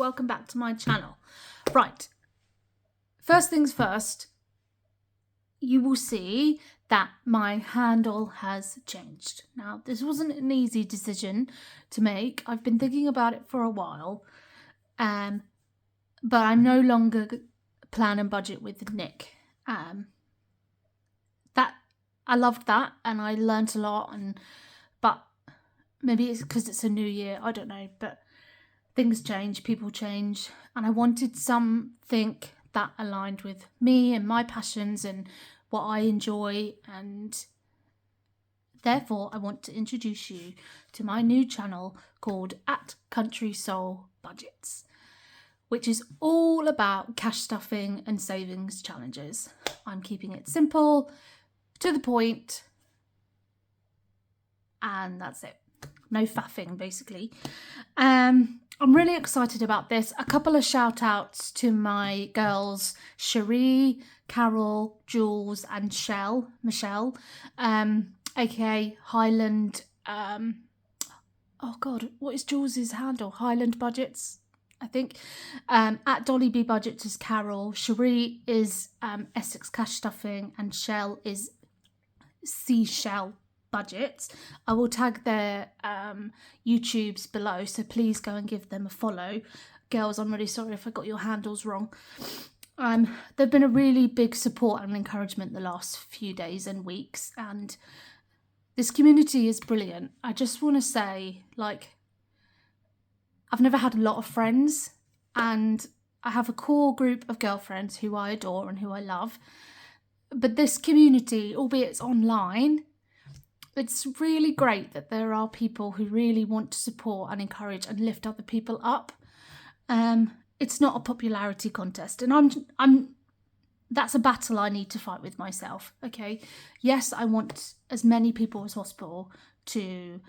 welcome back to my channel. Right, first things first, you will see that my handle has changed. Now, this wasn't an easy decision to make. I've been thinking about it for a while, but I'm no longer plan and budget with Nick. That I loved that, and I learnt a lot, but maybe it's because it's a new year, I don't know, but things change, people change, and I wanted something that aligned with me and my passions and what I enjoy, and therefore I want to introduce you to my new channel called Country Soul Budgets, which is all about cash stuffing and savings challenges. I'm keeping it simple, to the point, and that's it. No faffing, basically. I'm really excited about this. A couple of shout outs to my girls, Sherrie, Carol, Julz, and Michelle, aka Highland, oh God, what is Julz's handle? Highland Budgets, I think. At Dolly B Budgets is Carol, Sherrie is Essex Cash Stuffing, and Shell is Seashell Budgets. I will tag their YouTubes below, so please go and give them a follow. Girls, I'm really sorry if I got your handles wrong. They've been a really big support and encouragement the last few days and weeks, and this community is brilliant. I just want to say, like, I've never had a lot of friends, and I have a core group of girlfriends who I adore and who I love. But this community, albeit it's online, it's really great that there are people who really want to support and encourage and lift other people up. It's not a popularity contest, and that's a battle I need to fight with myself. Okay, yes, I want as many people as possible to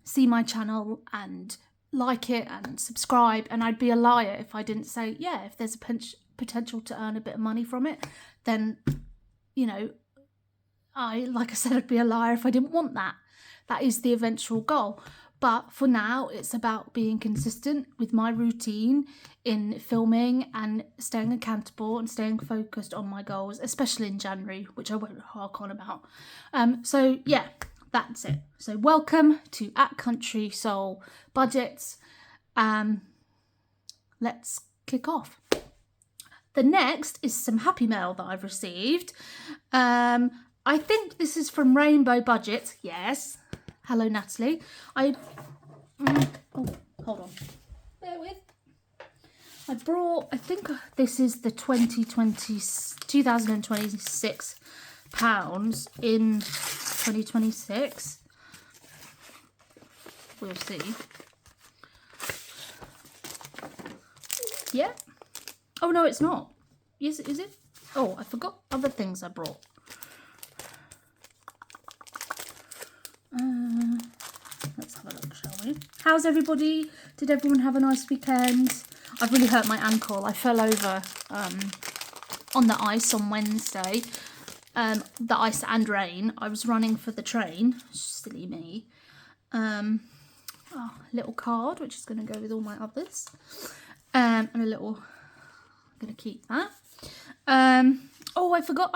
see my channel and like it and subscribe, and I'd be a liar if I didn't say, yeah, if there's a potential to earn a bit of money from it, then, you know, like I said, I'd be a liar if I didn't want that. That is the eventual goal. But for now, it's about being consistent with my routine in filming and staying accountable and staying focused on my goals, especially in January, which I won't hark on about. So yeah, that's it. So welcome to Country Soul Budgets. Let's kick off. The next is some happy mail that I've received. I think this is from Rainbow Budgets. Yes. Hello, Natalie. Oh, hold on. Bear with. I think this is the 2026 pounds in 2026. We'll see. Yeah. Oh, no, it's not. Yes, is it? Oh, I forgot other things I brought. Let's have a look, shall we? How's everybody? Did everyone have a nice weekend? I've really hurt my ankle. I fell over on the ice on Wednesday. The ice and rain. I was running for the train. Silly me. A little card, which is going to go with all my others. And a little... I'm going to keep that. Oh, I forgot.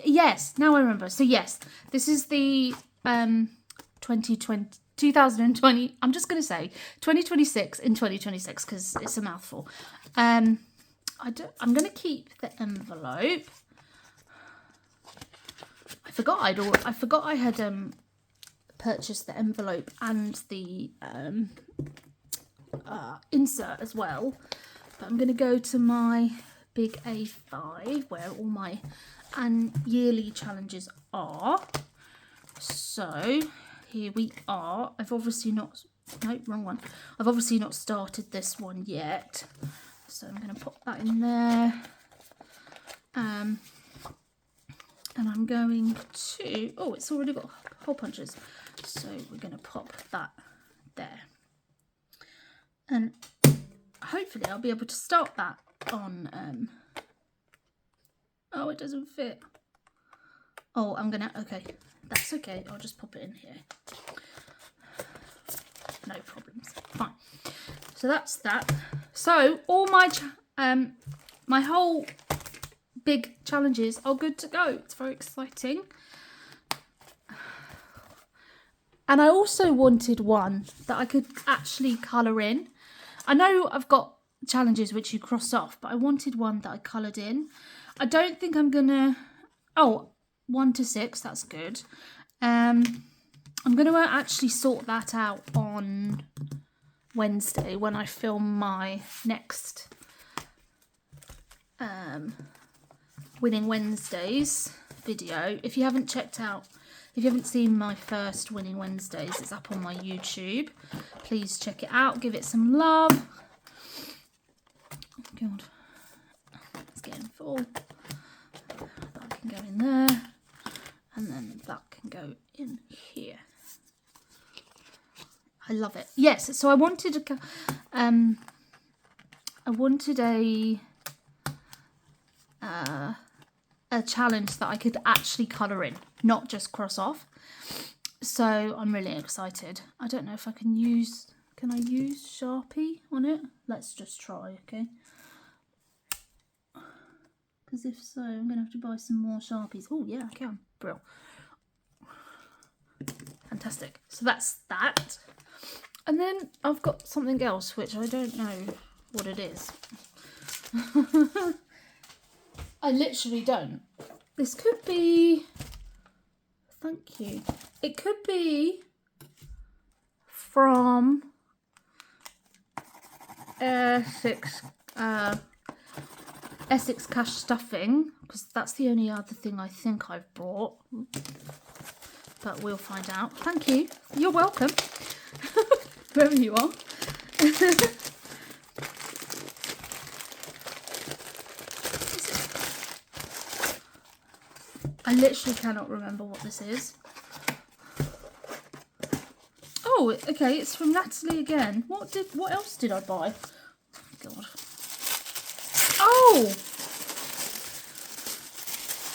Yes, now I remember. So yes, this is the 2020. I'm just going to say 2026 in 2026 because it's a mouthful. I'm going to keep the envelope. I forgot I had purchased the envelope and the insert as well. But I'm going to go to my big A5 where all my yearly challenges are. So here we are. I've obviously not... No, wrong one. I've obviously not started this one yet. So I'm going to pop that in there. And I'm going to... Oh, it's already got hole punches. So we're going to pop that there. And... hopefully I'll be able to start that on, oh, it doesn't fit. Oh, okay, that's okay, I'll just pop it in here. No problems, fine. So So that's that. So all my my whole big challenges are good to go. It's very exciting. And I also wanted one that I could actually colour in. I know I've got challenges which you cross off, but I wanted one that I coloured in. I don't think I'm gonna... Oh, 1 to 6, that's good. I'm going to actually sort that out on Wednesday when I film my next Winning Wednesdays video. If you haven't checked out, if you haven't seen my first Winning Wednesdays, it's up on my YouTube. Please check it out, give it some love. Oh God, it's getting full. That can go in there, and then that can go in here. I love it. Yes, so I wanted a challenge that I could actually colour in, not just cross off. So I'm really excited. I don't know if I can use... Can I use Sharpie on it? Let's just try, okay? Because if so, I'm going to have to buy some more Sharpies. Oh, yeah, I can. Brill. Fantastic. So that's that. And then I've got something else, which I don't know what it is. I literally don't. This could be... Thank you. It could be from Essex Cash Stuffing, because that's the only other thing I think I've bought. But we'll find out. Thank you. You're welcome. Whoever you are. I literally cannot remember what this is. Oh, okay, it's from Natalie again. What else did I buy? Oh, God. Oh!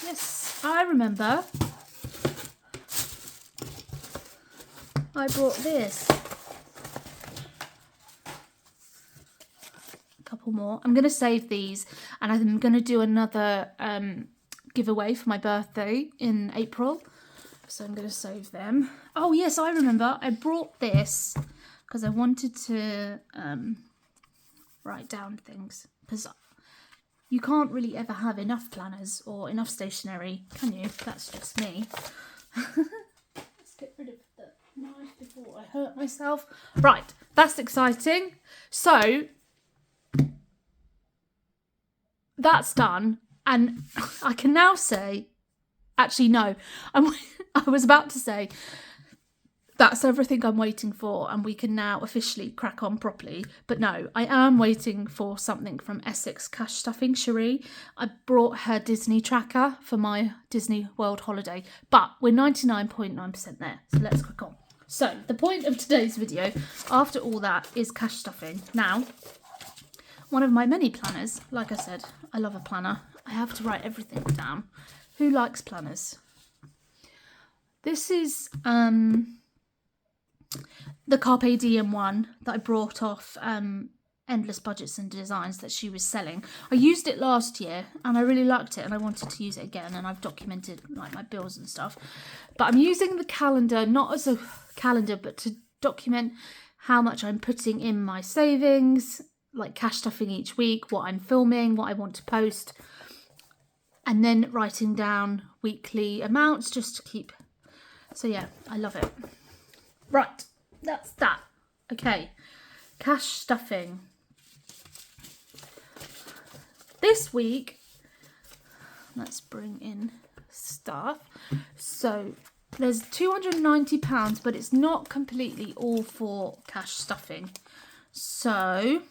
Yes, I remember. I bought this. A couple more. I'm going to save these, and I'm going to do another giveaway for my birthday in April. So I'm going to save them. Oh, yes, I remember. I brought this because I wanted to write down things. Because you can't really ever have enough planners or enough stationery, can you? That's just me. Let's get rid of the knife before I hurt myself. Right, that's exciting. So that's done. And I can now say, actually, no, I was about to say that's everything I'm waiting for, and we can now officially crack on properly. But no, I am waiting for something from Essex Cash Stuffing, Sherrie. I brought her Disney tracker for my Disney World holiday, but we're 99.9% there. So let's crack on. So the point of today's video, after all that, is cash stuffing. Now, one of my many planners, like I said, I love a planner. I have to write everything down. Who likes planners? This is the Carpe Diem one that I brought off Endless Budgets and Designs that she was selling. I used it last year and I really liked it, and I wanted to use it again, and I've documented like my bills and stuff. But I'm using the calendar not as a calendar, but to document how much I'm putting in my savings, like cash stuffing each week, what I'm filming, what I want to post, and then writing down weekly amounts just to keep. So yeah, I love it. Right, that's that. Okay, cash stuffing. This week, let's bring in stuff. So there's £290, but it's not completely all for cash stuffing. So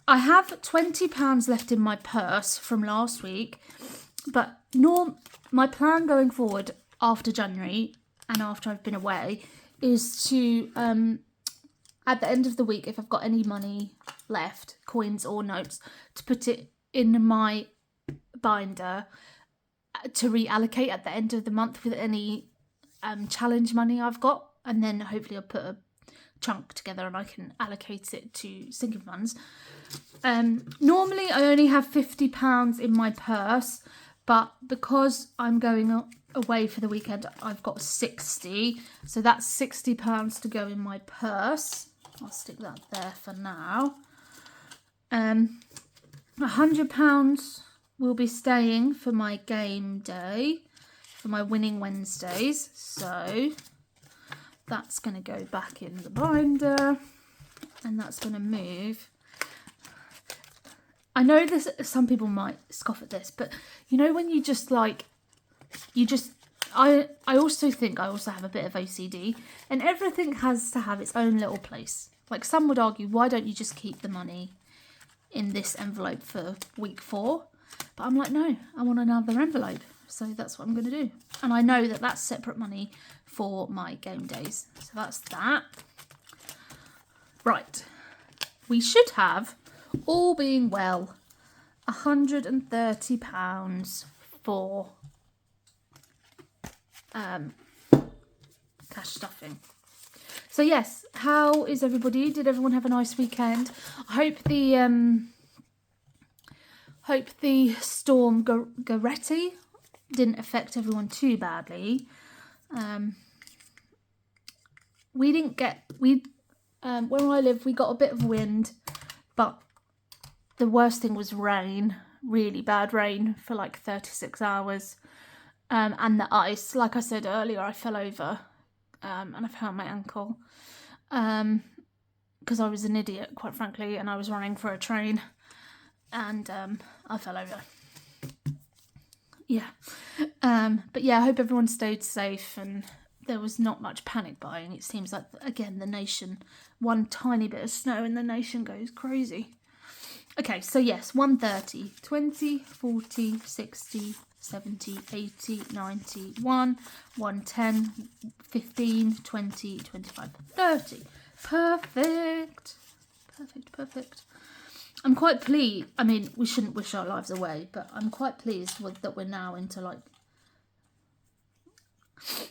I have £20 left in my purse from last week, but my plan going forward after January and after I've been away is to, at the end of the week, if I've got any money left, coins or notes, to put it in my binder to reallocate at the end of the month with any challenge money I've got. and then hopefully I'll put a chunk together and I can allocate it to sinking funds. Normally I only have £50 in my purse, but because I'm going away for the weekend, I've got 60, so that's £60 to go in my purse. I'll stick that there for now. £100 will be staying for my game day, for my winning Wednesdays, so that's going to go back in the binder, and that's going to move. I know this, some people might scoff at this, but you know when you just like, I also think I also have a bit of OCD, and everything has to have its own little place. Like some would argue, why don't you just keep the money in this envelope for week 4? But I'm like, no, I want another envelope. So that's what I'm going to do. And I know that that's separate money for my game days. So that's that. Right. We should have, all being well, £130 for cash stuffing. So yes, how is everybody? Did everyone have a nice weekend? I hope the storm Goretti didn't affect everyone too badly. We didn't get, where I live, we got a bit of wind, but the worst thing was rain, really bad rain for like 36 hours. And the ice, like I said earlier, I fell over and I hurt my ankle because I was an idiot, quite frankly, and I was running for a train and I fell over. Yeah. But yeah, I hope everyone stayed safe and there was not much panic buying. It seems like, again, the nation, one tiny bit of snow and the nation goes crazy. Okay, so yes, 130, 20, 40, 60, 70, 80, 90, 1, 110, 15, 20, 25, 30. Perfect. Perfect. I'm quite pleased. I mean, we shouldn't wish our lives away, but I'm quite pleased with that we're now into like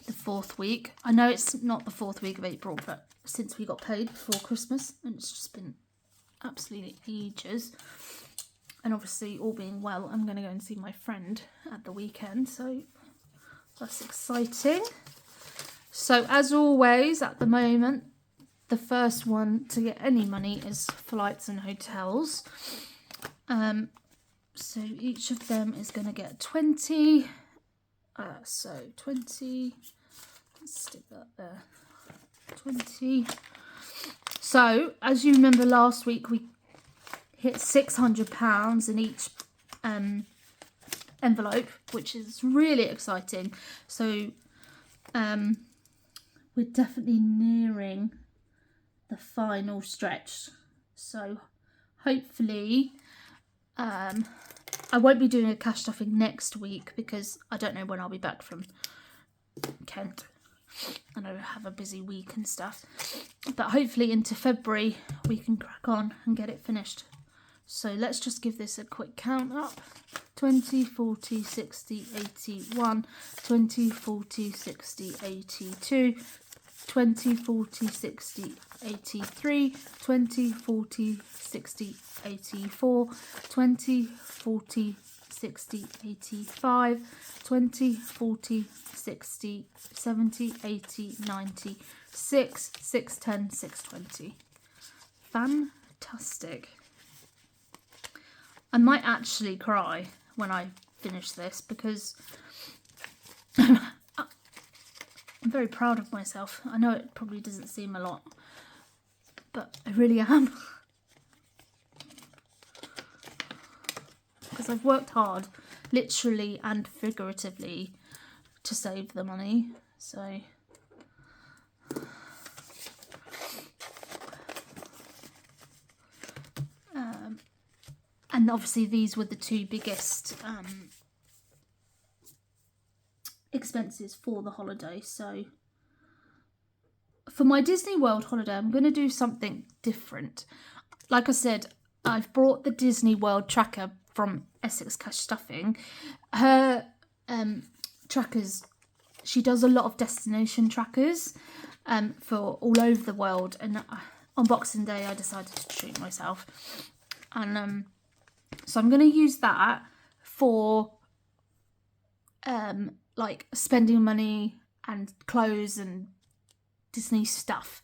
the 4th week. I know it's not the 4th week of April, but since we got paid before Christmas, and it's just been absolutely ages. And obviously, all being well, I'm going to go and see my friend at the weekend, so that's exciting. So as always, at the moment, the first one to get any money is flights and hotels. So each of them is going to get 20. So 20, let's stick that there, 20. So as you remember last week, we hit £600 in each envelope, which is really exciting. So we're definitely nearing the final stretch. So hopefully I won't be doing a cash stuffing next week because I don't know when I'll be back from Kent and I have a busy week and stuff, but hopefully into February we can crack on and get it finished. So let's just give this a quick count up. 20, 40, 60, 81, 20, 40, 60, 82, 20, 40, 60, 83, 20, 40, 60, 84, 20, 40, 60, 85, 20, 40, 60, 70, 80, 90, 6, 610, 620. Fantastic. I might actually cry when I finish this because I'm very proud of myself. I know it probably doesn't seem a lot, but I really am. Because I've worked hard, literally and figuratively, to save the money. So and obviously these were the 2 biggest expenses for the holiday. So for my Disney World holiday, I'm going to do something different. Like I said, I've brought the Disney World tracker from Essex Cash Stuffing. Her trackers, she does a lot of destination trackers. for all over the world. And on Boxing Day, I decided to treat myself. And so I'm going to use that for like spending money and clothes and Disney stuff.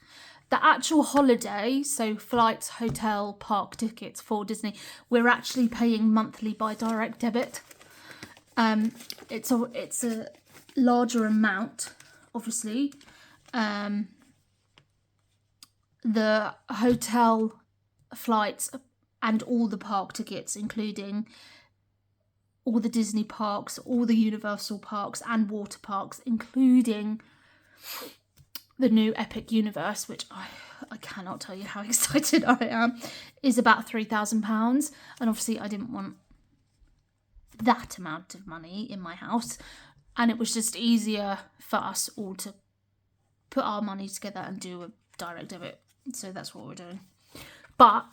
The actual holiday, so flights, hotel, park tickets for Disney, we're actually paying monthly by direct debit. It's a larger amount, obviously. The hotel, flights, and all the park tickets, including all the Disney parks, all the Universal parks and water parks, including the new Epic Universe, which I cannot tell you how excited I am, is about £3,000. And obviously I didn't want that amount of money in my house. And it was just easier for us all to put our money together and do a direct debit. So that's what we're doing. But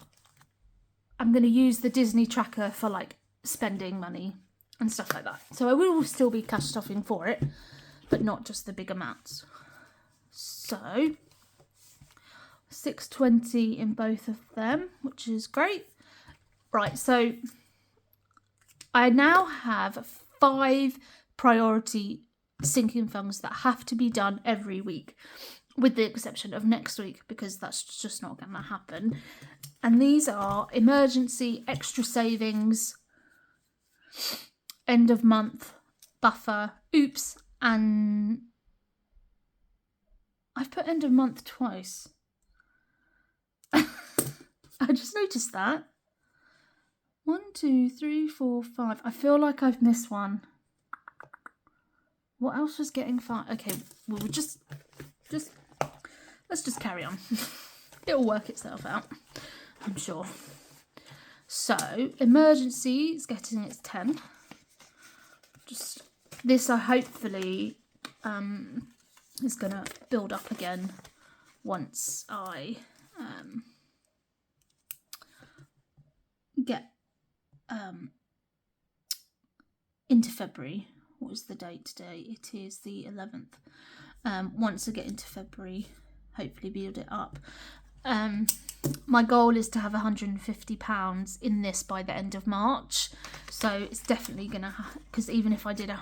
I'm going to use the Disney tracker for like spending money and stuff like that. So I will still be cash stuffing for it, but not just the big amounts. So $6.20 in both of them, which is great. Right, so I now have 5 priority sinking funds that have to be done every week, with the exception of next week, because that's just not going to happen. And these are emergency, extra savings, end of month, buffer, oops, and I've put end of month twice. I just noticed that. 1, 2, 3, 4, 5. I feel like I've missed one. What else was getting fine? Okay, we'll just let's just carry on. It'll work itself out, I'm sure. So emergency is getting its 10. Just this, I hopefully is gonna build up again once I get into February. What is the date today? It is the 11th. Once I get into February, hopefully build it up. My goal is to have £150 in this by the end of March. So it's definitely gonna, because even if I did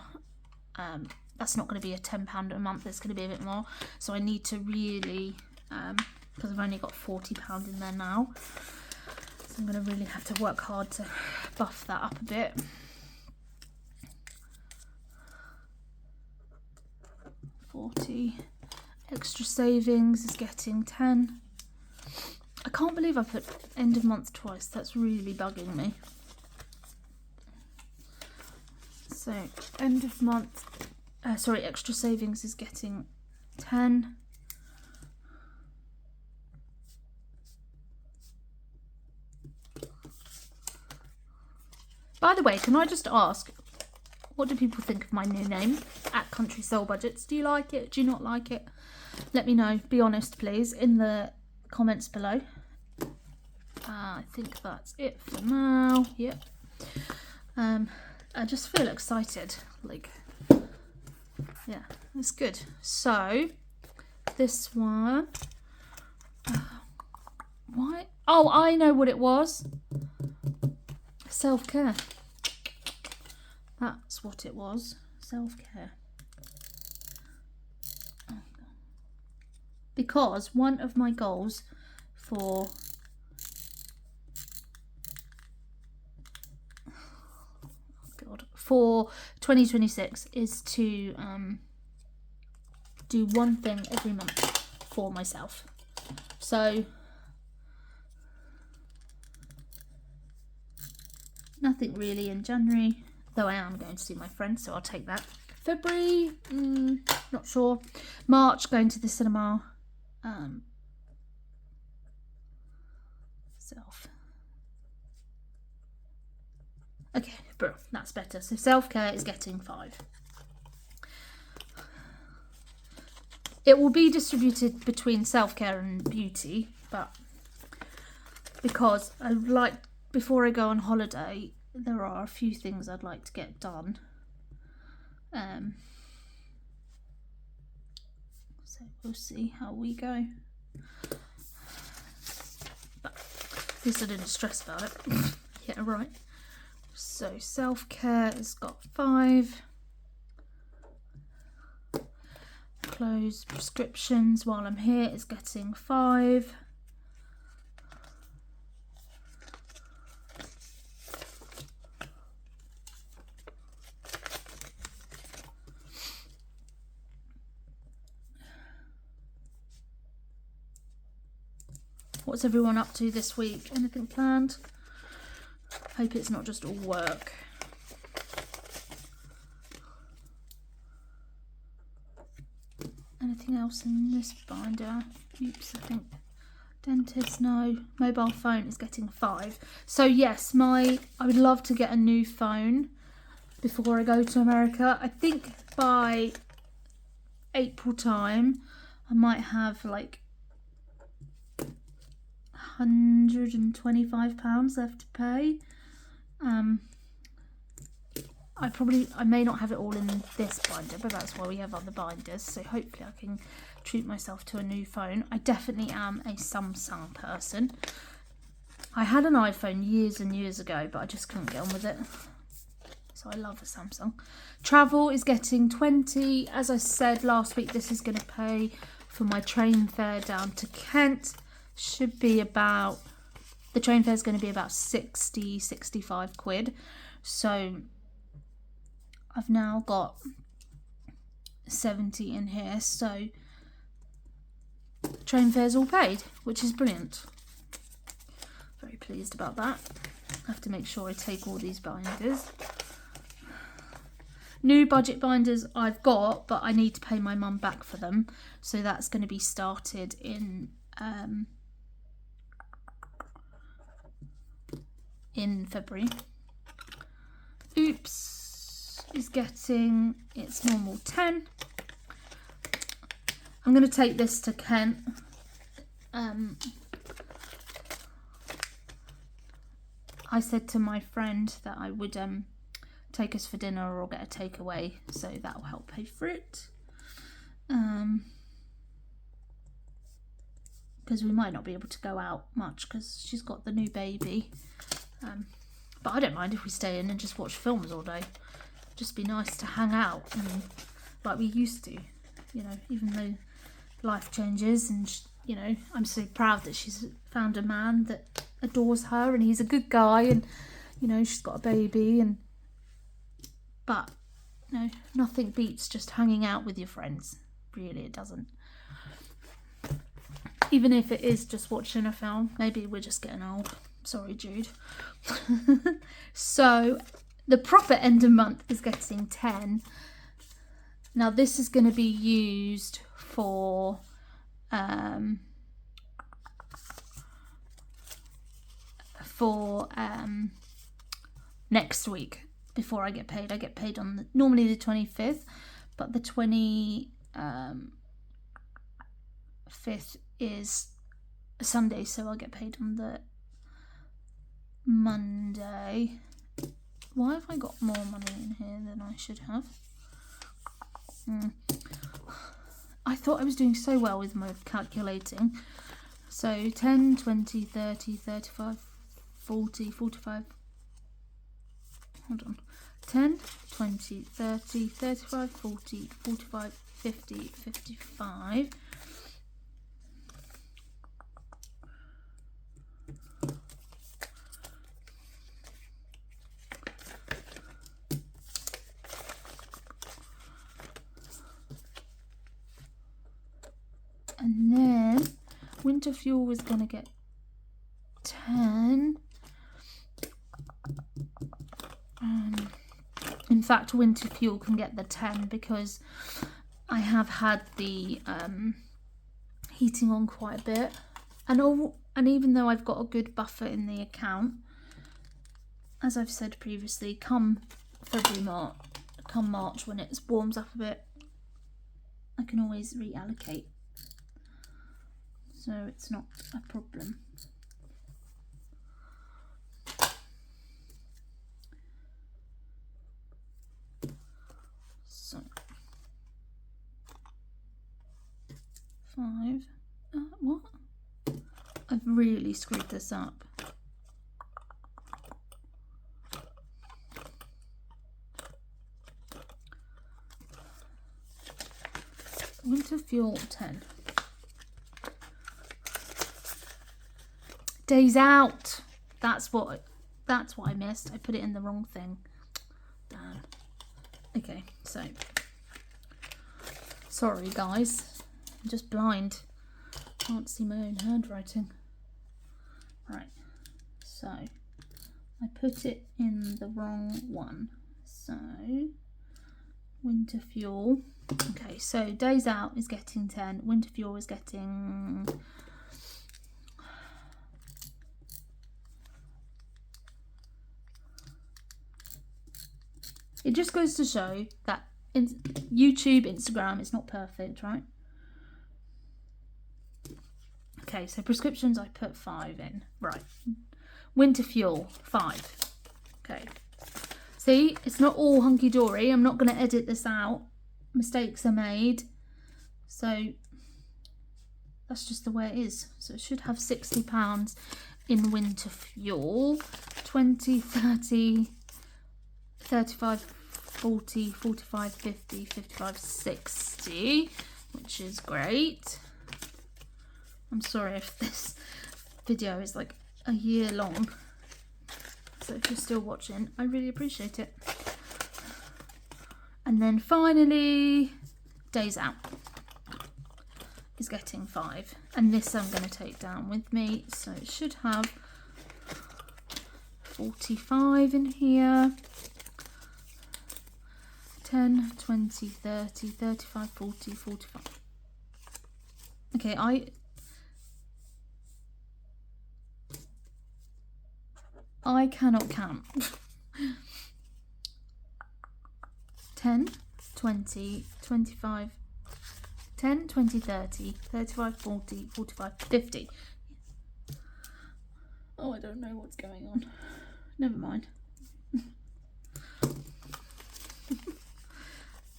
that's not going to be a £10 a month. There's going to be a bit more. So I need to really, because I've only got £40 in there now. So I'm going to really have to work hard to buff that up a bit. £40. Extra savings is getting 10. I can't believe I put end of month twice. That's really bugging me. So end of month, extra savings is getting 10. By the way, can I just ask, what do people think of my new name, at Country Soul Budgets? Do you like it? Do you not like it? Let me know. Be honest, please, in the comments below. I think that's it for now. Yep. I just feel excited. Like, yeah, it's good. So, this one. Why? Oh, I know what it was. Self-care. That's what it was. Self-care. Because one of my goals for for 2026 is to do one thing every month for myself. So nothing really in January, though I am going to see my friends, so I'll take that. February, not sure. March, going to the cinema. Self. Okay, bro, that's better. So self-care is getting 5. It will be distributed between self-care and beauty, but because I like, before I go on holiday, there are a few things I'd like to get done. So So we'll see how we go. But at least I didn't stress about it. Yeah, right. So self-care has got 5. Close prescriptions while I'm here is getting 5. What's everyone up to this week? Anything planned? Hope it's not just all work. Anything else in this binder? Oops, I think dentist, no. Mobile phone is getting 5. So yes, I would love to get a new phone before I go to America. I think by April time I might have like £125 left to pay. I may not have it all in this binder, but that's why we have other binders, so hopefully I can treat myself to a new phone. I definitely am a Samsung person. I had an iPhone years and years ago, but I just couldn't get on with it, so I love a Samsung. Travel is getting 20. As I said last week, this is going to pay for my train fare down to Kent. Should be about, the train fare is going to be about 65 quid. So I've now got 70 in here, so train fare's all paid, which is brilliant. Very pleased about that. I have to make sure I take all these binders. New budget binders I've got, but I need to pay my mum back for them, so that's going to be started in February. Oops is getting its normal 10. I'm going to take this to Kent. I said to my friend that I would take us for dinner or get a takeaway, so that will help pay for it. Because we might not be able to go out much because she's got the new baby. But I don't mind if we stay in and just watch films all day. Just be nice to hang out and like we used to, you know, even though life changes and you know, I'm so proud that she's found a man that adores her and he's a good guy and you know, she's got a baby but you know, nothing beats just hanging out with your friends. Really, it doesn't. Even if it is just watching a film. Maybe we're just getting old. Sorry, Jude. So the proper end of month is getting 10. Now this is going to be used for next week before I get paid. I get paid on normally the 25th, but the 25th is a Sunday, so I'll get paid on the Monday. Why have I got more money in here than I should have? I thought I was doing so well with my calculating. So 10, 20, 30, 35, 40, 45. Hold on. 10, 20, 30, 35, 40, 45, 50, 55. And then winter fuel was going to get 10. In fact, winter fuel can get the 10 because I have had the heating on quite a bit. And even though I've got a good buffer in the account, as I've said previously, come March when it warms up a bit, I can always reallocate. So it's not a problem. So 5. What? I've really screwed this up. Winter fuel 10. Days out. That's what I missed. I put it in the wrong thing. Damn. Okay, so sorry guys. I'm just blind. Can't see my own handwriting. Right. So I put it in the wrong one. So winter fuel. Okay, so days out is getting 10. Winter fuel is getting it just goes to show that in YouTube, Instagram is not perfect, right? Okay, so prescriptions I put 5 in. Right. Winter fuel 5. Okay. See, it's not all hunky-dory. I'm not going to edit this out. Mistakes are made. So that's just the way it is. So it should have £60 in winter fuel. 20, 30, 35, 40, 45, 50, 55, 60, which is great. I'm sorry if this video is like a year long. So if you're still watching, I really appreciate it. And then finally, days out is getting 5. And this I'm going to take down with me. So it should have 45 in here. 10, 20, 30, 35, 40, 45. Okay, I cannot count. 10, 20, 25, 10, 20, 30, 35, 40, 45, 50. Oh, I don't know what's going on. Never mind.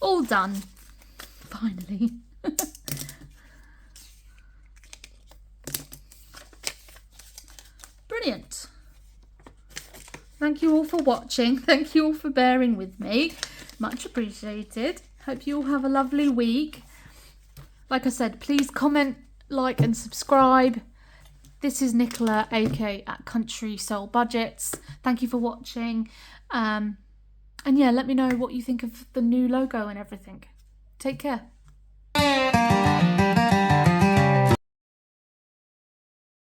All done. Finally. Brilliant. Thank you all for watching. Thank you all for bearing with me. Much appreciated. Hope you all have a lovely week. Like I said, please comment, like and subscribe. This is Nicola, aka at Country Soul Budgets. Thank you for watching. And yeah, let me know what you think of the new logo and everything. Take care.